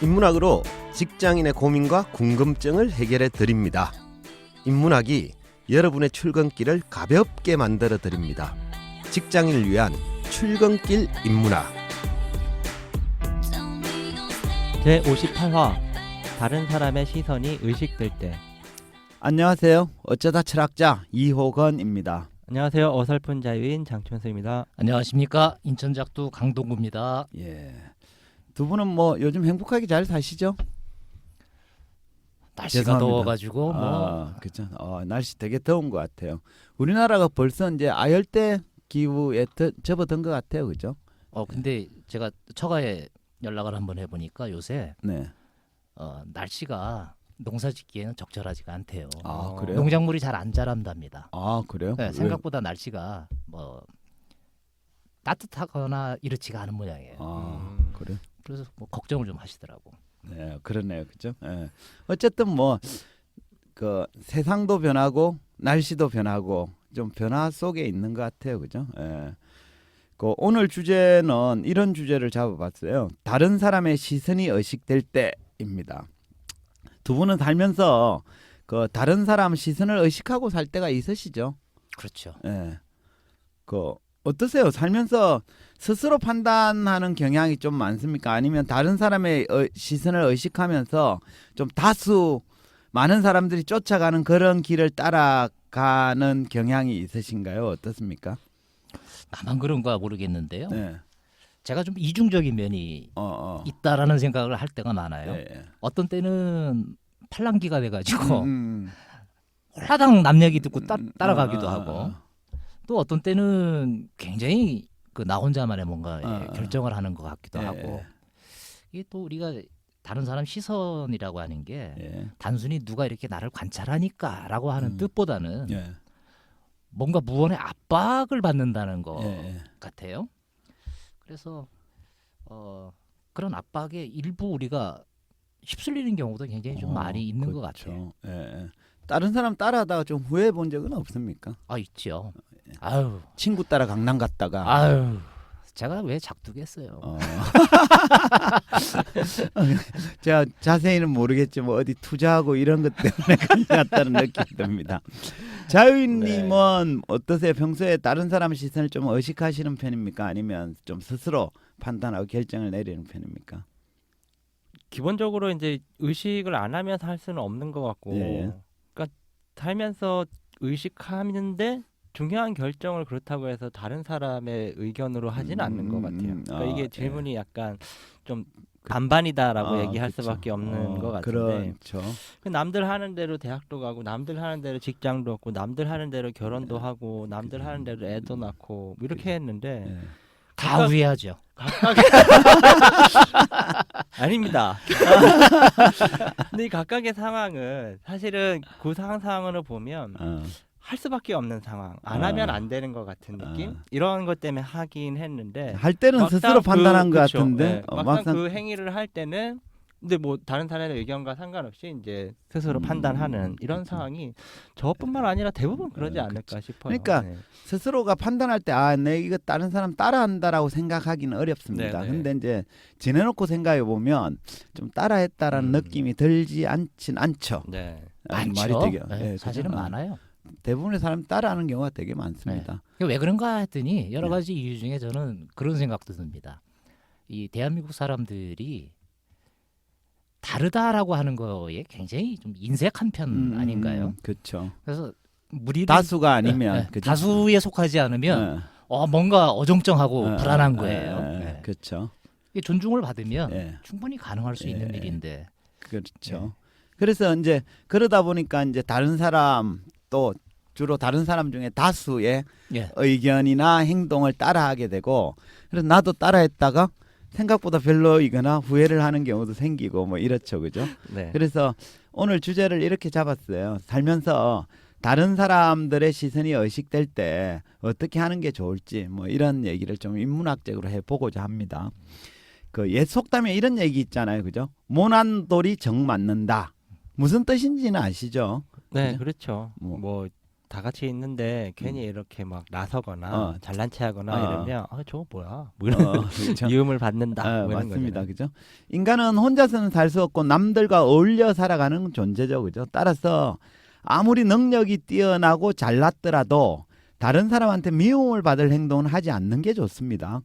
인문학으로 직장인의 고민과 궁금증을 해결해 드립니다. 인문학이 여러분의 출근길을 가볍게 만들어 드립니다. 직장인을 위한 출근길 인문학. 제58화 다른 사람의 시선이 의식될 때. 안녕하세요. 어쩌다 철학자 이호건입니다. 안녕하세요. 어설픈 자유인 장춘수입니다. 안녕하십니까. 인천작두 강동구입니다. 예. 두 분은 뭐 요즘 행복하게 잘 사시죠? 날씨가 죄송합니다. 더워가지고 뭐 그렇죠. 날씨 되게 더운 것 같아요. 우리나라가 벌써 이제 아열대 기후에 접어든 것 같아요, 그죠? 근데 제가 처가에 연락을 한번 해보니까 요새 네. 날씨가 농사짓기에는 적절하지가 않대요. 아 그래요? 농작물이 잘 안 자란답니다. 아 그래요? 네, 생각보다 날씨가 뭐 따뜻하거나 이렇지가 않은 모양이에요. 그래. 그래서 뭐 걱정을 좀 하시더라고. 네, 그러네요, 그죠? 예. 어쨌든 뭐 그 세상도 변하고 날씨도 변하고 좀 변화 속에 있는 것 같아요, 그죠? 예. 그 오늘 주제는 이런 주제를 잡아봤어요. 다른 사람의 시선이 의식될 때입니다. 두 분은 살면서 그 다른 사람 시선을 의식하고 살 때가 있으시죠? 그렇죠. 예. 그 어떠세요? 살면서 스스로 판단하는 경향이 좀 많습니까? 아니면 다른 사람의 시선을 의식하면서 좀 다수 많은 사람들이 쫓아가는 그런 길을 따라가는 경향이 있으신가요? 어떻습니까? 나만 그런가 모르겠는데요. 네. 제가 좀 이중적인 면이 있다라는 생각을 할 때가 많아요. 네. 어떤 때는 팔랑귀가 돼가지고 음. 홀라당 남 얘기 듣고 따라가기도 하고, 또 어떤 때는 굉장히 그 나 혼자만의 뭔가 결정을 하는 것 같기도 하고. 이게 또 우리가 다른 사람 시선이라고 하는 게 단순히 누가 이렇게 나를 관찰하니까라고 하는 뜻보다는 뭔가 무언의 압박을 받는다는 것 같아요. 그래서 그런 압박에 일부 우리가 휩쓸리는 경우도 굉장히 좀 많이 있는 것 같아요. 다른 사람 따라하다가 좀 후회해 본 적은 없습니까? 있죠. 아유, 친구 따라 강남 갔다가 아유, 제가 왜 작두겠어요. 제가 자세히는 모르겠지만 어디 투자하고 이런 것 때문에 그런 것 같다는 느낌이 듭니다. 자유인님은 어떠세요? 평소에 다른 사람 시선을 좀 의식하시는 편입니까? 아니면 좀 스스로 판단하고 결정을 내리는 편입니까? 기본적으로 이제 의식을 안 하면서 할 수는 없는 것 같고, 그러니까 살면서 의식하는데 중요한 결정을 그렇다고 해서 다른 사람의 의견으로 하지는 않는 것 같아요. 그러니까 이게 질문이 약간 좀 반반이다라고 얘기할 그쵸. 수밖에 없는 것 같은데, 그렇죠. 남들 하는 대로 대학도 가고, 남들 하는 대로 직장도 얻고, 남들 하는 대로 결혼도 하고, 남들 하는 대로 애도 낳고 뭐 이렇게 했는데 다 후회하죠. 아닙니다. 근데 이 각각의 상황은 사실은 그 상황을 보면 할 수밖에 없는 상황, 안 하면 안 되는 것 같은 느낌, 이런 것 때문에 하긴 했는데, 할 때는 스스로 판단한 것 같은데 막상 그 행위를 할 때는 근데 뭐 다른 사람의 의견과 상관없이 이제 스스로 판단하는 이런 상황이 저뿐만 아니라 대부분 그러지 않을까 싶어요. 그러니까 스스로가 판단할 때 내 이거 다른 사람 따라한다라고 생각하기는 어렵습니다. 네네. 근데 이제 지내놓고 생각해 보면 좀 따라했다라는 느낌이 들지 않진 않죠. 네. 많죠. 말이 되게 사실은 그죠? 많아요. 대부분의 사람 따라하는 경우가 되게 많습니다. 왜 그런가 했더니 여러 가지 이유 중에 저는 그런 생각도 듭니다. 이 대한민국 사람들이 다르다라고 하는 거에 굉장히 좀 인색한 편 아닌가요? 그렇죠. 그래서 무리를 다수가 아니면 그죠? 다수에 속하지 않으면 뭔가 어정쩡하고 불안한 거예요. 그렇죠. 이게 존중을 받으면 충분히 가능할 수 있는 일인데. 그렇죠. 그래서 이제 그러다 보니까 이제 다른 사람 또 주로 다른 사람 중에 다수의 의견이나 행동을 따라하게 되고, 그래서 나도 따라했다가 생각보다 별로이거나 후회를 하는 경우도 생기고 뭐 이렇죠, 그죠? 네. 그래서 오늘 주제를 이렇게 잡았어요. 살면서 다른 사람들의 시선이 의식될 때 어떻게 하는 게 좋을지 뭐 이런 얘기를 좀 인문학적으로 해보고자 합니다. 그 옛 속담에 이런 얘기 있잖아요, 그죠? 모난 돌이 정 맞는다. 무슨 뜻인지는 아시죠? 네, 그죠? 그렇죠. 뭐 다 같이 있는데 괜히 이렇게 막 나서거나 잘난 체하거나 어. 이러면 저거 뭐야? 뭐 이런 그렇죠. 미움을 받는다. 뭐 이런 맞습니다. 거잖아요. 그죠? 인간은 혼자서는 살 수 없고 남들과 어울려 살아가는 존재죠. 그죠? 따라서 아무리 능력이 뛰어나고 잘났더라도 다른 사람한테 미움을 받을 행동은 하지 않는 게 좋습니다.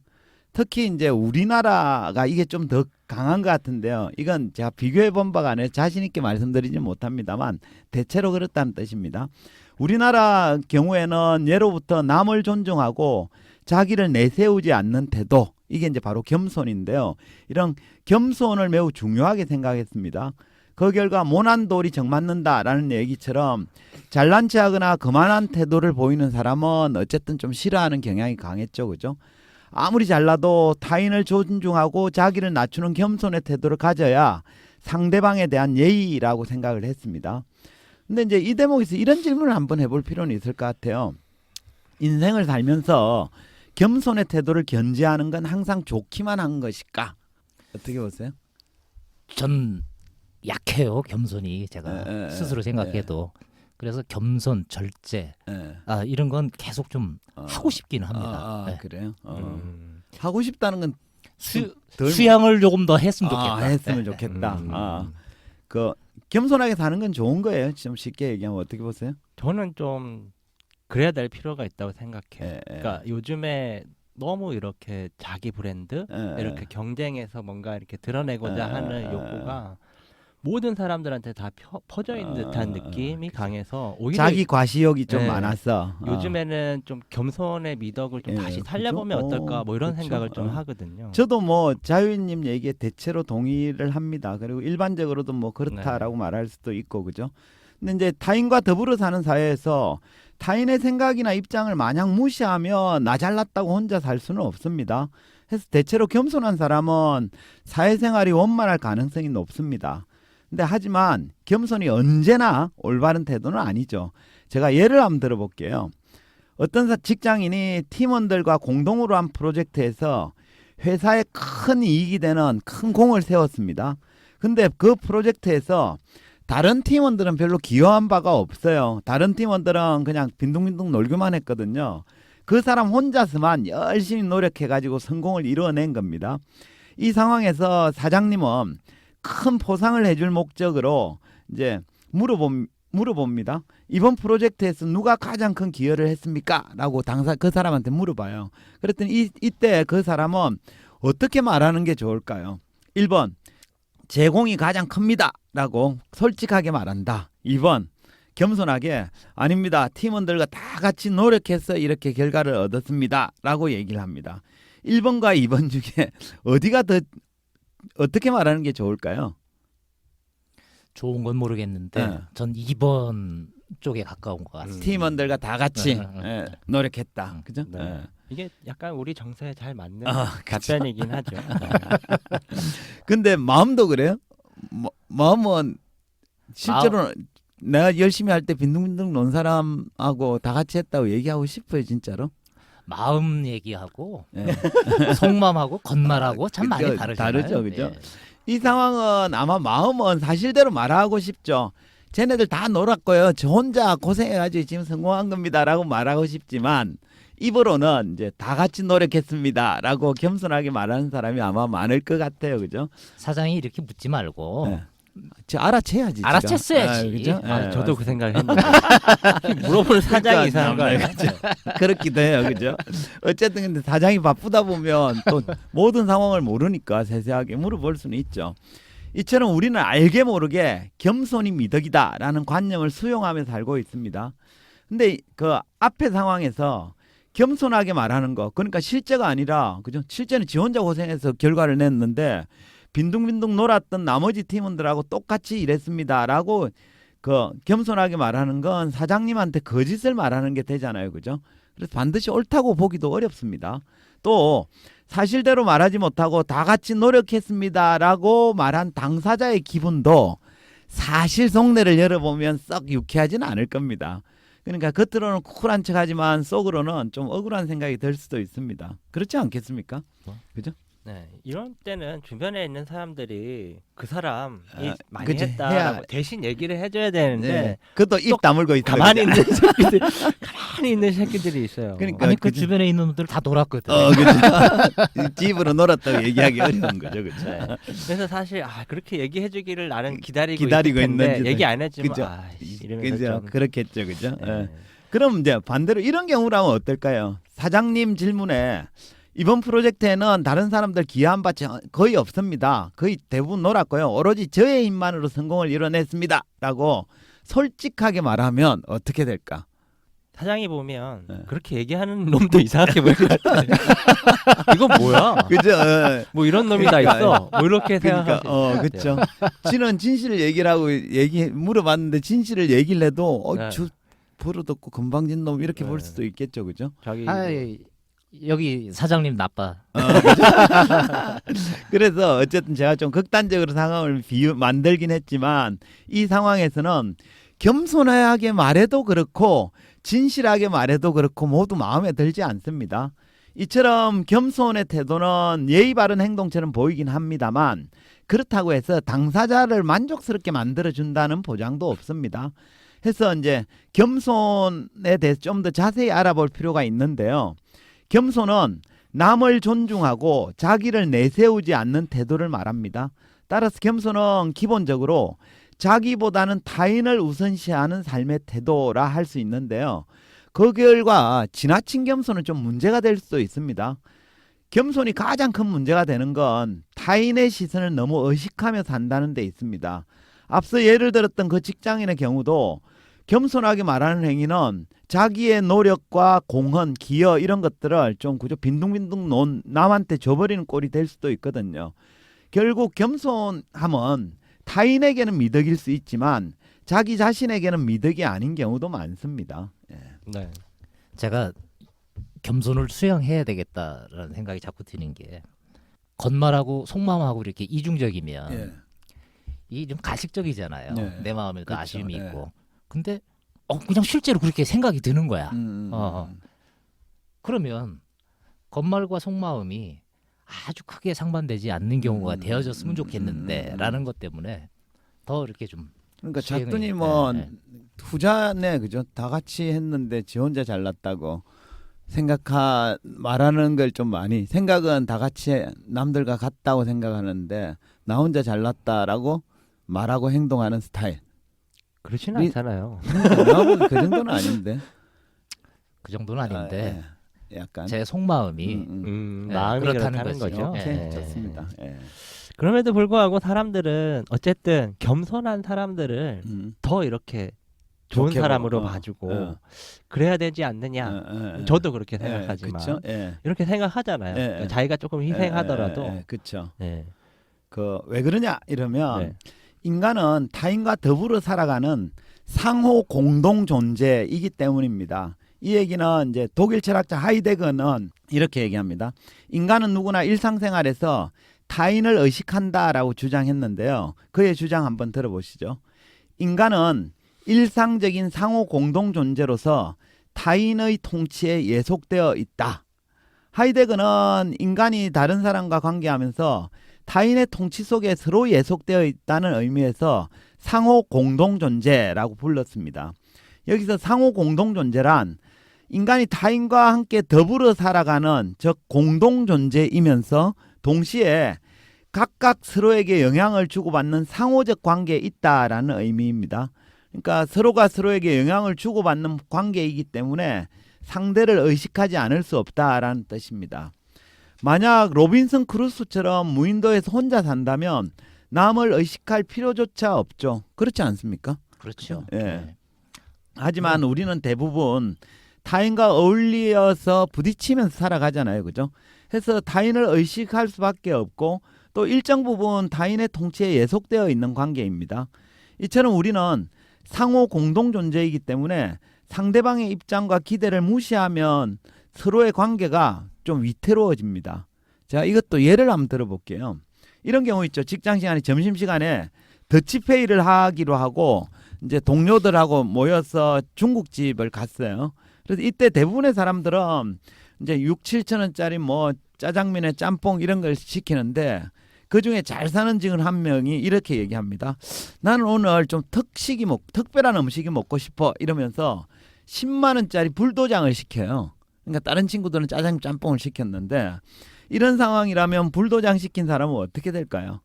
특히 이제 우리나라가 이게 좀 더 강한 것 같은데요. 이건 제가 비교해 본 바가 아니라 자신 있게 말씀드리지 못합니다만 대체로 그렇다는 뜻입니다. 우리나라 경우에는 예로부터 남을 존중하고 자기를 내세우지 않는 태도, 이게 이제 바로 겸손인데요. 이런 겸손을 매우 중요하게 생각했습니다. 그 결과 모난 돌이 정맞는다라는 얘기처럼 잘난 체하거나 거만한 태도를 보이는 사람은 어쨌든 좀 싫어하는 경향이 강했죠. 그죠? 아무리 잘나도 타인을 존중하고 자기를 낮추는 겸손의 태도를 가져야 상대방에 대한 예의라고 생각을 했습니다. 근데 이제 이 대목에서 이런 질문을 한번 해볼 필요는 있을 것 같아요. 인생을 살면서 겸손의 태도를 견지하는 건 항상 좋기만 한 것일까? 어떻게 보세요? 전 약해요 겸손이 제가 스스로 생각해도 그래서 겸손 절제 이런 건 계속 좀 하고 싶기는 합니다. 네. 그래요? 음. 하고 싶다는 건 덜 수양을 조금 더 했으면 좋겠다. 했으면 네. 좋겠다. 그 겸손하게 사는 건 좋은 거예요. 좀 쉽게 얘기하면 어떻게 보세요? 저는 좀 그래야 될 필요가 있다고 생각해요. 예, 예. 그러니까 요즘에 너무 이렇게 자기 브랜드 이렇게 경쟁해서 뭔가 이렇게 드러내고자 하는 욕구가 모든 사람들한테 다 퍼져 있는 듯한 느낌이 강해서 오히려 자기 과시욕이 좀 네. 많았어. 요즘에는 좀 겸손의 미덕을 좀 예, 다시 살려보면 그죠? 어떨까 뭐 이런 그쵸. 생각을 좀 하거든요. 저도 뭐 자유인님 얘기에 대체로 동의를 합니다. 그리고 일반적으로도 뭐 그렇다라고 네. 말할 수도 있고 그죠. 근데 이제 타인과 더불어 사는 사회에서 타인의 생각이나 입장을 마냥 무시하며 나 잘났다고 혼자 살 수는 없습니다. 그래서 대체로 겸손한 사람은 사회생활이 원만할 가능성이 높습니다. 근데 하지만 겸손이 언제나 올바른 태도는 아니죠. 제가 예를 한번 들어볼게요. 어떤 직장인이 팀원들과 공동으로 한 프로젝트에서 회사에 큰 이익이 되는 큰 공을 세웠습니다. 근데 그 프로젝트에서 다른 팀원들은 별로 기여한 바가 없어요. 다른 팀원들은 그냥 빈둥빈둥 놀기만 했거든요. 그 사람 혼자서만 열심히 노력해가지고 성공을 이뤄낸 겁니다. 이 상황에서 사장님은 큰 포상을 해줄 목적으로 이제 물어봅니다. 이번 프로젝트에서 누가 가장 큰 기여를 했습니까? 라고 그 사람한테 물어봐요. 그랬더니 이때 그 사람은 어떻게 말하는 게 좋을까요? 1번 제공이 가장 큽니다. 라고 솔직하게 말한다. 2번 겸손하게 아닙니다. 팀원들과 다 같이 노력해서 이렇게 결과를 얻었습니다. 라고 얘기를 합니다. 1번과 2번 중에 어디가 더 어떻게 말하는 게 좋을까요? 좋은 건 모르겠는데 네. 전 2번 쪽에 가까운 것 같습니다. 팀원들과 다 같이 네. 노력했다. 그죠? 네. 예. 이게 약간 우리 정서에 잘 맞는 그쵸. 답변이긴 하죠. 근데 마음도 그래요? 마음은 실제로 내가 열심히 할 때 빈둥빈둥 논 사람하고 다 같이 했다고 얘기하고 싶어요, 진짜로. 마음 얘기하고 예. 속마음하고 겉말하고 참 많이 그죠, 다르잖아요. 다르죠, 그죠? 예. 이 상황은 아마 마음은 사실대로 말하고 싶죠. 쟤네들 다 놀았고요. 저 혼자 고생해가지고 지금 성공한 겁니다라고 말하고 싶지만 입으로는 이제 다 같이 노력했습니다라고 겸손하게 말하는 사람이 아마 많을 것 같아요, 그죠? 사장이 이렇게 묻지 말고 네. 저 알아채야지. 지가. 알아챘어야지. 그죠? 저도 예, 그 생각을 했는데 물어보는 사장이 이상한 거 아니야? 그렇기도 해요, 그죠? 어쨌든 근데 사장이 바쁘다 보면 또 모든 상황을 모르니까 세세하게 물어볼 수는 있죠. 이처럼 우리는 알게 모르게 겸손이 미덕이다라는 관념을 수용하며 살고 있습니다. 근데 그 앞에 상황에서 겸손하게 말하는 거, 그러니까 실제가 아니라, 그죠? 실제는 지 혼자 고생해서 결과를 냈는데 빈둥빈둥 놀았던 나머지 팀원들하고 똑같이 일했습니다라고 그 겸손하게 말하는 건 사장님한테 거짓을 말하는 게 되잖아요, 그죠? 그래서 반드시 옳다고 보기도 어렵습니다. 또 사실대로 말하지 못하고 다 같이 노력했습니다라고 말한 당사자의 기분도 사실 속내를 열어보면 썩 유쾌하지는 않을 겁니다. 그러니까 겉으로는 쿨한 척하지만 속으로는 좀 억울한 생각이 들 수도 있습니다. 그렇지 않겠습니까? 그죠? 네, 이런 때는 주변에 있는 사람들이 그 사람이 많이 그치, 했다라고 해야- 대신 얘기를 해줘야 되는데 네. 그것도 입 또 다물고 있다. 가만히 있는 새끼들, 가만히 있는 새끼들이 있어요. 그러니까 아니 그 그죠. 주변에 있는 분들 다 놀았거든. 그죠. 집으로 놀았다고 얘기하기 어려운 거죠, 그죠. 네. 그래서 사실 그렇게 얘기해주기를 나는 기다리고 기다리고 있을 텐데 있는지도. 얘기 안 해주면 그죠. 이러면서 그죠. 좀 그렇겠죠, 그죠. 네. 예. 그럼 이제 반대로 이런 경우라면 어떨까요? 사장님 질문에 이번 프로젝트에는 다른 사람들 기여한 바 거의 없습니다. 거의 대부분 놀았고요. 오로지 저의 힘만으로 성공을 이뤄냈습니다. 라고 솔직하게 말하면 어떻게 될까? 사장이 보면 네. 그렇게 얘기하는 놈도 이상하게 보일 것 같아. 이건 뭐야? 그죠? 예. 뭐 이런 놈이 다 그러니까, 있어. 뭐 이렇게 그러니까 생각하지. 그렇죠. 지는 진실을 얘기라고 물어봤는데 진실을 얘기를 해도 네. 버릇없고 건방진 놈 이렇게 볼 네. 수도 있겠죠, 그죠? 자기 여기 사장님 나빠. 그래서 어쨌든 제가 좀 극단적으로 상황을 만들긴 했지만 이 상황에서는 겸손하게 말해도 그렇고 진실하게 말해도 그렇고 모두 마음에 들지 않습니다. 이처럼 겸손의 태도는 예의 바른 행동처럼 보이긴 합니다만 그렇다고 해서 당사자를 만족스럽게 만들어준다는 보장도 없습니다. 해서 이제 겸손에 대해서 좀 더 자세히 알아볼 필요가 있는데요. 겸손은 남을 존중하고 자기를 내세우지 않는 태도를 말합니다. 따라서 겸손은 기본적으로 자기보다는 타인을 우선시하는 삶의 태도라 할 수 있는데요. 그 결과 지나친 겸손은 좀 문제가 될 수도 있습니다. 겸손이 가장 큰 문제가 되는 건 타인의 시선을 너무 의식하며 산다는 데 있습니다. 앞서 예를 들었던 그 직장인의 경우도 겸손하게 말하는 행위는 자기의 노력과 공헌, 기여 이런 것들을 좀 그저 빈둥빈둥 남한테 줘버리는 꼴이 될 수도 있거든요. 결국 겸손함은 타인에게는 미덕일 수 있지만 자기 자신에게는 미덕이 아닌 경우도 많습니다. 예. 네. 제가 겸손을 수양해야 되겠다라는 생각이 자꾸 드는 게 겉말하고 속마음하고 이렇게 이중적이면 예. 이 좀 가식적이잖아요. 네. 내 마음에도 그렇죠. 아쉬움이 예. 있고. 근데 그냥 실제로 그렇게 생각이 드는 거야. 그러면 겉말과 속마음이 아주 크게 상반되지 않는 경우가 되어졌으면 좋겠는데라는 것 때문에 더 이렇게 좀 그러니까 시행을- 잣돈이 뭐 네, 네. 후자네 그죠? 다 같이 했는데 지 혼자 잘났다고 말하는 걸 좀 많이 생각은 다 같이 남들과 같다고 생각하는데 나 혼자 잘났다라고 말하고 행동하는 스타일. 그렇지는 미- 않잖아요. 그 정도는 아닌데. 그 정도는 아닌데 예. 약간 제 속마음이 네, 네, 그렇다는 그렇다는 거죠. 거죠. 오케이, 예. 좋습니다. 예. 그럼에도 불구하고 사람들은 어쨌든 겸손한 사람들을 더 이렇게 좋은 좋게 사람으로 보고, 봐주고 그래야 되지 않느냐. 저도 그렇게 생각하지만 그렇죠. 예. 이렇게 생각하잖아요. 예, 그러니까 예. 자기가 조금 희생하더라도 그렇죠. 네. 그 왜 그러냐 이러면 네. 인간은 타인과 더불어 살아가는 상호 공동 존재이기 때문입니다. 이 얘기는 이제 독일 철학자 하이데거는 이렇게 얘기합니다. 인간은 누구나 일상생활에서 타인을 의식한다라고 주장했는데요. 그의 주장 한번 들어보시죠. 인간은 일상적인 상호 공동 존재로서 타인의 통치에 예속되어 있다. 하이데거는 인간이 다른 사람과 관계하면서 타인의 통치 속에 서로 예속되어 있다는 의미에서 상호 공동 존재라고 불렀습니다. 여기서 상호 공동 존재란 인간이 타인과 함께 더불어 살아가는 즉 공동 존재이면서 동시에 각각 서로에게 영향을 주고받는 상호적 관계에 있다라는 의미입니다. 그러니까 서로가 서로에게 영향을 주고받는 관계이기 때문에 상대를 의식하지 않을 수 없다라는 뜻입니다. 만약 로빈슨 크루소처럼 무인도에서 혼자 산다면 남을 의식할 필요조차 없죠. 그렇지 않습니까? 그렇죠. 예. 네. 하지만 우리는 대부분 타인과 어울려서 부딪히면서 살아가잖아요. 그죠? 해서 타인을 의식할 수밖에 없고 또 일정 부분 타인의 통치에 예속되어 있는 관계입니다. 이처럼 우리는 상호 공동 존재이기 때문에 상대방의 입장과 기대를 무시하면 서로의 관계가 좀 위태로워집니다. 자, 이것도 예를 한번 들어볼게요. 이런 경우 있죠. 직장 시간에 점심시간에 더치페이를 하기로 하고 이제 동료들하고 모여서 중국집을 갔어요. 그래서 이때 대부분의 사람들은 이제 6, 7천 원짜리 뭐 짜장면에 짬뽕 이런 걸 시키는데 그중에 잘 사는 직원 한 명이 이렇게 얘기합니다. 나는 오늘 좀 특별한 음식이 먹고 싶어 이러면서 10만 원짜리 불도장을 시켜요. 그러니까 다른 친구들은 짜장 짬뽕을 시켰는데 이런 상황이라면 불도장 시킨 사람은 어떻게 될까요?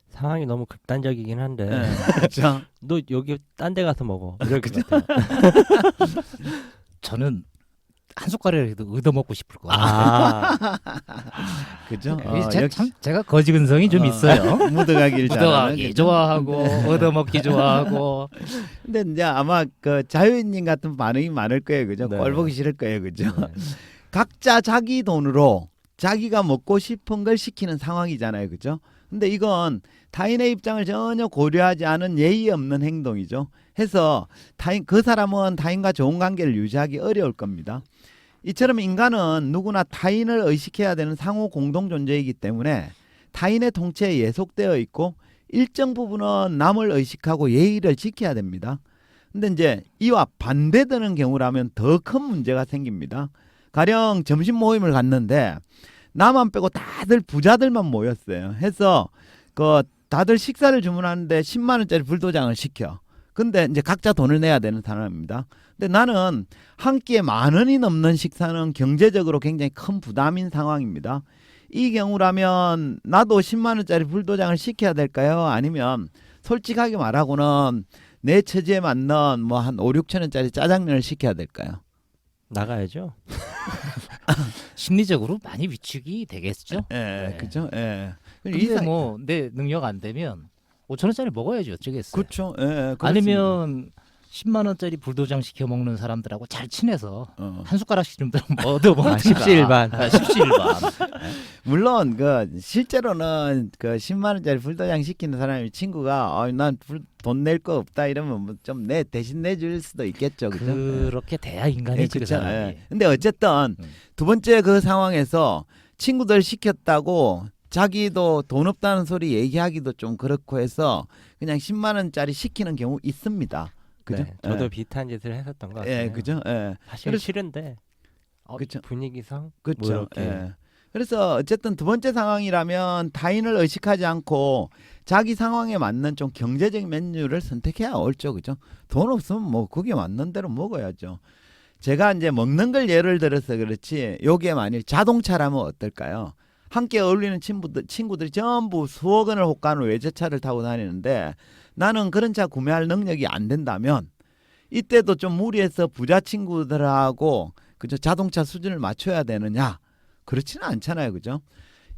상황이 너무 극단적이긴 한데 네, 그렇죠. 너 여기 딴 데 가서 먹어 이럴 것 같아요. 저는 한 숟가락이라도 얻어 먹고 싶을 것 같아요. 그죠? 제가 거지 근성이 좀 있어요. 묻어가기를 잘하는. 묻어가기 좋아하고 얻어 먹기 좋아하고. 근데 이제 아마 그 자유인님 같은 반응이 많을 거예요, 그죠? 네. 꼴 보기 싫을 거예요, 그죠? 네. 각자 자기 돈으로 자기가 먹고 싶은 걸 시키는 상황이잖아요, 그죠? 근데 이건 타인의 입장을 전혀 고려하지 않은 예의 없는 행동이죠. 해서 그 사람은 타인과 좋은 관계를 유지하기 어려울 겁니다. 이처럼 인간은 누구나 타인을 의식해야 되는 상호 공동 존재이기 때문에 타인의 통치에 예속되어 있고 일정 부분은 남을 의식하고 예의를 지켜야 됩니다. 근데 이제 이와 반대되는 경우라면 더 큰 문제가 생깁니다. 가령 점심 모임을 갔는데 나만 빼고 다들 부자들만 모였어요. 해서 그 다들 식사를 주문하는데 10만 원짜리 불도장을 시켜. 근데 이제 각자 돈을 내야 되는 사람입니다. 근데 나는 한 끼에 10,000원이 넘는 식사는 경제적으로 굉장히 큰 부담인 상황입니다. 이 경우라면 나도 10만 원짜리 불도장을 시켜야 될까요? 아니면 솔직하게 말하고는 내 처지에 맞는 뭐 한 5, 6천 원짜리 짜장면을 시켜야 될까요? 나가야죠. 심리적으로 많이 위축이 되겠죠. 예, 네. 그죠? 예. 근데 뭐 내 능력 안 되면 5천 원짜리 먹어야지 어쩌겠어요. 그렇죠. 예, 아니면 10만 원짜리 불도장 시켜 먹는 사람들하고 잘 친해서 어. 한 숟가락씩 좀 얻어 먹든가. 십시일반. 십시일반. 물론 그 실제로는 그 10만 원짜리 불도장 시키는 사람이 친구가 난 돈 낼 거 없다 이러면 뭐 좀 대신 내줄 수도 있겠죠, 그죠? 그렇게 돼야 인간이지 그 그쵸? 사람이. 예. 근데 어쨌든 두 번째 그 상황에서 친구들 시켰다고 자기도 돈 없다는 소리 얘기하기도 좀 그렇고 해서 그냥 10만 원짜리 시키는 경우 있습니다. 그죠? 네, 저도 예. 비슷한 짓을 했었던 것 같아요. 예, 그죠? 예. 사실 그래서- 싫은데 그쵸. 분위기상 그렇죠. 뭐 이렇게 예. 그래서 어쨌든 두 번째 상황이라면 타인을 의식하지 않고 자기 상황에 맞는 좀 경제적인 메뉴를 선택해야 옳죠, 그죠? 돈 없으면 뭐 그게 맞는 대로 먹어야죠. 제가 이제 먹는 걸 예를 들어서 그렇지, 요게 만일 자동차라면 어떨까요? 함께 어울리는 친구들이 전부 수억 원을 호가하는 외제차를 타고 다니는데 나는 그런 차 구매할 능력이 안 된다면 이때도 좀 무리해서 부자 친구들하고 그저 자동차 수준을 맞춰야 되느냐? 그렇지는 않잖아요, 그죠?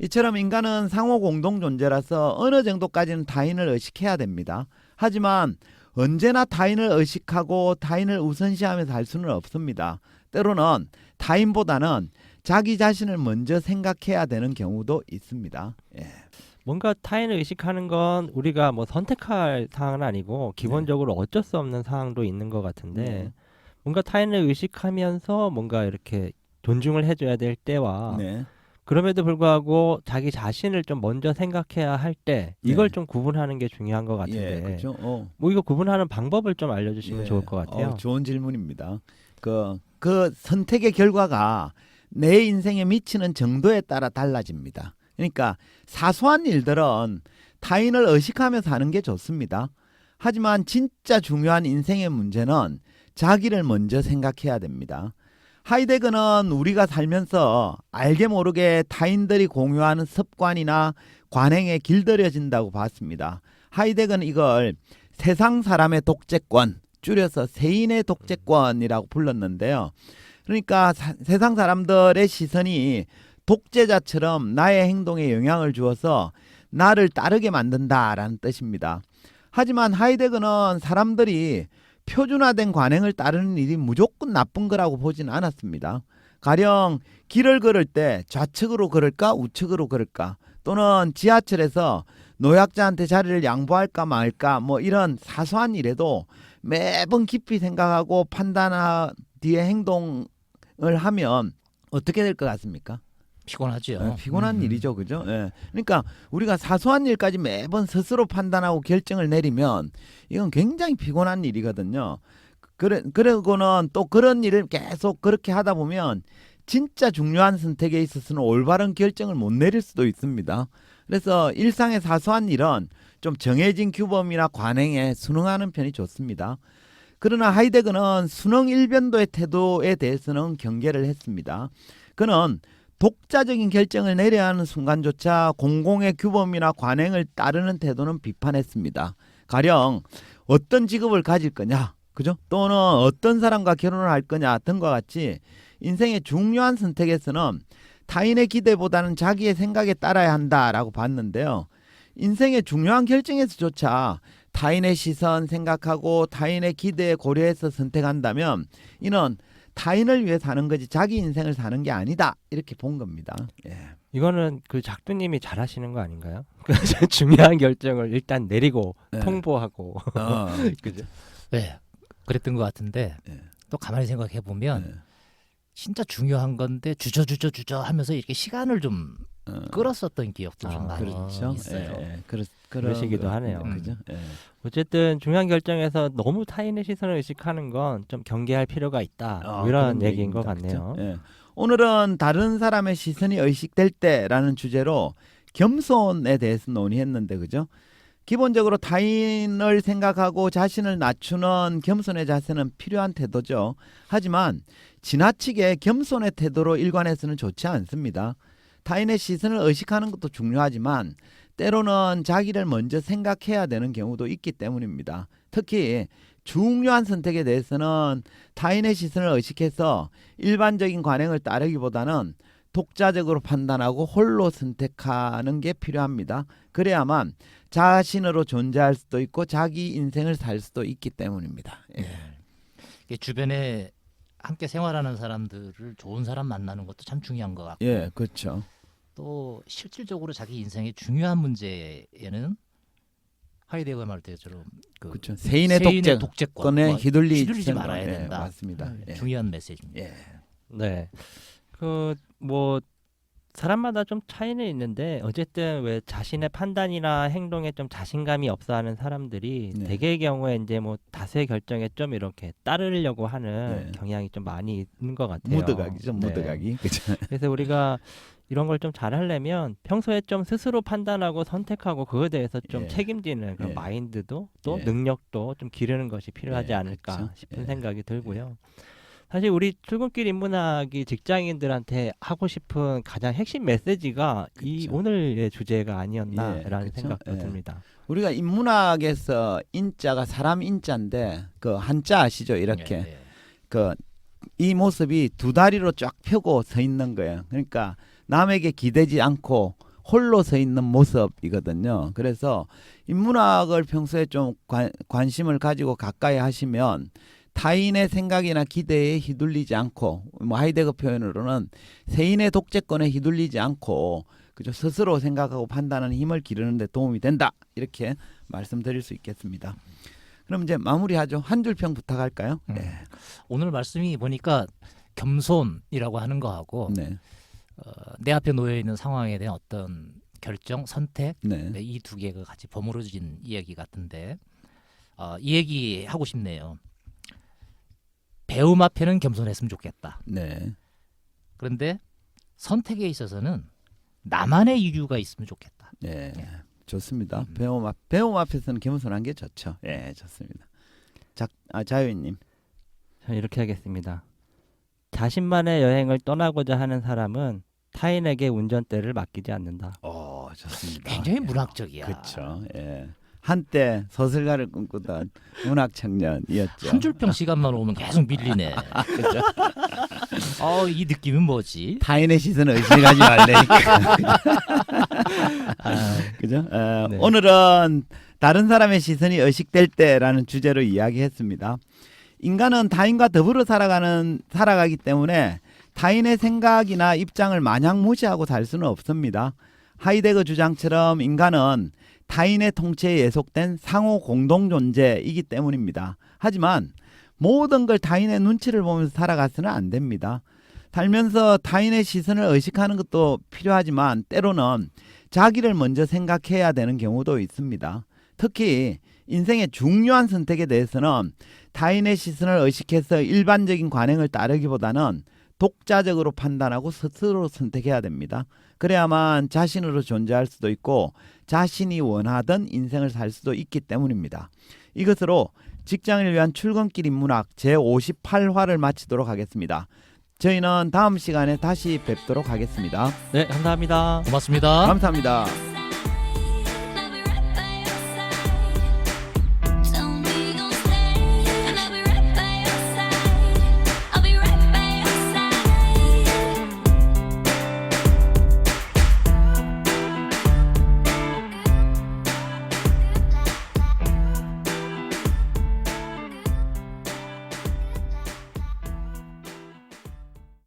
이처럼 인간은 상호 공동 존재라서 어느 정도까지는 타인을 의식해야 됩니다. 하지만 언제나 타인을 의식하고 타인을 우선시하며 살 수는 없습니다. 때로는 타인보다는 자기 자신을 먼저 생각해야 되는 경우도 있습니다. 예. 뭔가 타인을 의식하는 건 우리가 뭐 선택할 사항은 아니고 기본적으로 어쩔 수 없는 상황도 있는 것 같은데 네. 뭔가 타인을 의식하면서 뭔가 이렇게 존중을 해줘야 될 때와 네. 그럼에도 불구하고 자기 자신을 좀 먼저 생각해야 할 때 이걸 네. 좀 구분하는 게 중요한 것 같은데 예, 그렇죠. 뭐 이거 구분하는 방법을 좀 알려주시면 예. 좋을 것 같아요. 좋은 질문입니다. 그 선택의 결과가 내 인생에 미치는 정도에 따라 달라집니다. 그러니까 사소한 일들은 타인을 의식하며 사는 게 좋습니다. 하지만 진짜 중요한 인생의 문제는 자기를 먼저 생각해야 됩니다. 하이데거는 우리가 살면서 알게 모르게 타인들이 공유하는 습관이나 관행에 길들여진다고 봤습니다. 하이데거는 이걸 세상 사람의 독재권, 줄여서 세인의 독재권이라고 불렀는데요. 그러니까 세상 사람들의 시선이 독재자처럼 나의 행동에 영향을 주어서 나를 따르게 만든다라는 뜻입니다. 하지만 하이데거는 사람들이 표준화된 관행을 따르는 일이 무조건 나쁜 거라고 보지는 않았습니다. 가령 길을 걸을 때 좌측으로 걸을까 우측으로 걸을까, 또는 지하철에서 노약자한테 자리를 양보할까 말까, 뭐 이런 사소한 일에도 매번 깊이 생각하고 판단한 뒤에 행동을 하면 어떻게 될 것 같습니까? 피곤하죠. 피곤한 일이죠, 그죠? 예. 그러니까 우리가 사소한 일까지 매번 스스로 판단하고 결정을 내리면 이건 굉장히 피곤한 일이거든요. 그러고는 또 그런 일을 계속 그렇게 하다 보면 진짜 중요한 선택에 있어서는 올바른 결정을 못 내릴 수도 있습니다. 그래서 일상의 사소한 일은 좀 정해진 규범이나 관행에 순응하는 편이 좋습니다. 그러나 하이데거는 순응 일변도의 태도에 대해서는 경계를 했습니다. 그는 독자적인 결정을 내려야 하는 순간조차 공공의 규범이나 관행을 따르는 태도는 비판했습니다. 가령 어떤 직업을 가질 거냐, 그죠? 또는 어떤 사람과 결혼을 할 거냐 등과 같이 인생의 중요한 선택에서는 타인의 기대보다는 자기의 생각에 따라야 한다라고 봤는데요. 인생의 중요한 결정에서조차 타인의 시선 생각하고 타인의 기대에 고려해서 선택한다면 이는 타인을 위해 사는 거지 자기 인생을 사는 게 아니다 이렇게 본 겁니다. 예. 이거는 그 작두님이 잘하시는 거 아닌가요? 중요한 결정을 일단 내리고 네. 통보하고 그죠? 네, 그랬던 것 같은데 예. 또 가만히 생각해 보면 예. 진짜 중요한 건데 주저 하면서 이렇게 시간을 좀 끌었었던 기억도 좀 많이 그렇죠. 있어요. 그러시기도 하네요. 그죠? 예. 어쨌든 중요한 결정에서 너무 타인의 시선을 의식하는 건 좀 경계할 필요가 있다. 이런 그런 얘기인 것 얘기입니다. 같네요. 그죠? 예. 오늘은 다른 사람의 시선이 의식될 때라는 주제로 겸손에 대해서 논의했는데 그죠? 기본적으로 타인을 생각하고 자신을 낮추는 겸손의 자세는 필요한 태도죠. 하지만 지나치게 겸손의 태도로 일관해서는 좋지 않습니다. 타인의 시선을 의식하는 것도 중요하지만 때로는 자기를 먼저 생각해야 되는 경우도 있기 때문입니다. 특히 중요한 선택에 대해서는 타인의 시선을 의식해서 일반적인 관행을 따르기보다는 독자적으로 판단하고 홀로 선택하는 게 필요합니다. 그래야만 자신으로 존재할 수도 있고 자기 인생을 살 수도 있기 때문입니다. 예. 이게 주변에 함께 생활하는 사람들을 좋은 사람 만나는 것도 참 중요한 것 같고 예, 그렇죠. 또 실질적으로 자기 인생의 중요한 문제에는 하이데거 말대처럼 그 그렇죠. 세인의 독재권에 독재권에 휘둘리지 말아야 예, 된다. 맞습니다. 예. 중요한 메시지입니다. 예. 네. 그 뭐 사람마다 좀 차이는 있는데 어쨌든 왜 자신의 판단이나 행동에 좀 자신감이 없어하는 사람들이 네. 대개의 경우에 이제 뭐 다수의 결정에 좀 이렇게 따르려고 하는 네. 경향이 좀 많이 있는 것 같아요. 무드각이죠, 네. 무드각이. 그렇죠. 그래서 우리가 이런 걸 좀 잘하려면 평소에 좀 스스로 판단하고 선택하고 그거에 대해서 좀 예. 책임지는 그런 예. 마인드도 또 예. 능력도 좀 기르는 것이 필요하지 예, 않을까 그렇죠. 싶은 예. 생각이 들고요. 사실 우리 출근길 인문학이 직장인들한테 하고 싶은 가장 핵심 메시지가 이 그쵸. 오늘의 주제가 아니었나라는 그쵸. 생각도 예. 듭니다. 우리가 인문학에서 인자가 사람 인자인데 그 한자 아시죠? 이렇게 예. 그 이 모습이 두 다리로 쫙 펴고 서 있는 거예요. 그러니까 남에게 기대지 않고 홀로 서 있는 모습이거든요. 그래서 인문학을 평소에 좀 관심을 가지고 가까이 하시면 타인의 생각이나 기대에 휘둘리지 않고 뭐 하이데거 표현으로는 세인의 독재권에 휘둘리지 않고 그죠 스스로 생각하고 판단하는 힘을 기르는 데 도움이 된다. 이렇게 말씀드릴 수 있겠습니다. 그럼 이제 마무리하죠. 한 줄 평 부탁할까요? 네. 오늘 말씀이 보니까 겸손이라고 하는 거하고 네. 내 앞에 놓여 있는 상황에 대한 어떤 결정, 선택 네. 이 두 개가 같이 버무려진 이야기 같은데 이 얘기 하고 싶네요. 배움 앞에는 겸손했으면 좋겠다. 네. 그런데 선택에 있어서는 나만의 이유가 있으면 좋겠다. 네. 좋습니다. 배움 앞에서는 겸손한 게 좋죠. 예, 좋습니다. 자유인님. 저는 이렇게 하겠습니다. 자신만의 여행을 떠나고자 하는 사람은 타인에게 운전대를 맡기지 않는다. 좋습니다. 굉장히 문학적이야. 그렇죠. 예. 한때 소설가를 꿈꾸던 문학 청년이었죠. 한 줄평 시간만 오면 계속 밀리네. 그죠? 이 느낌은 뭐지? 타인의 시선을 의식하지 말래니까. 그죠? 네. 오늘은 다른 사람의 시선이 의식될 때라는 주제로 이야기했습니다. 인간은 타인과 더불어 살아가기 때문에 타인의 생각이나 입장을 마냥 무시하고 살 수는 없습니다. 하이데거 주장처럼 인간은 타인의 통치에 예속된 상호 공동 존재이기 때문입니다. 하지만 모든 걸 타인의 눈치를 보면서 살아가서는 안 됩니다. 살면서 타인의 시선을 의식하는 것도 필요하지만 때로는 자기를 먼저 생각해야 되는 경우도 있습니다. 특히 인생의 중요한 선택에 대해서는 타인의 시선을 의식해서 일반적인 관행을 따르기보다는 독자적으로 판단하고 스스로 선택해야 됩니다. 그래야만 자신으로 존재할 수도 있고 자신이 원하던 인생을 살 수도 있기 때문입니다. 이것으로 직장인을 위한 출근길 인문학 제58화를 마치도록 하겠습니다. 저희는 다음 시간에 다시 뵙도록 하겠습니다. 네, 감사합니다. 고맙습니다. 감사합니다.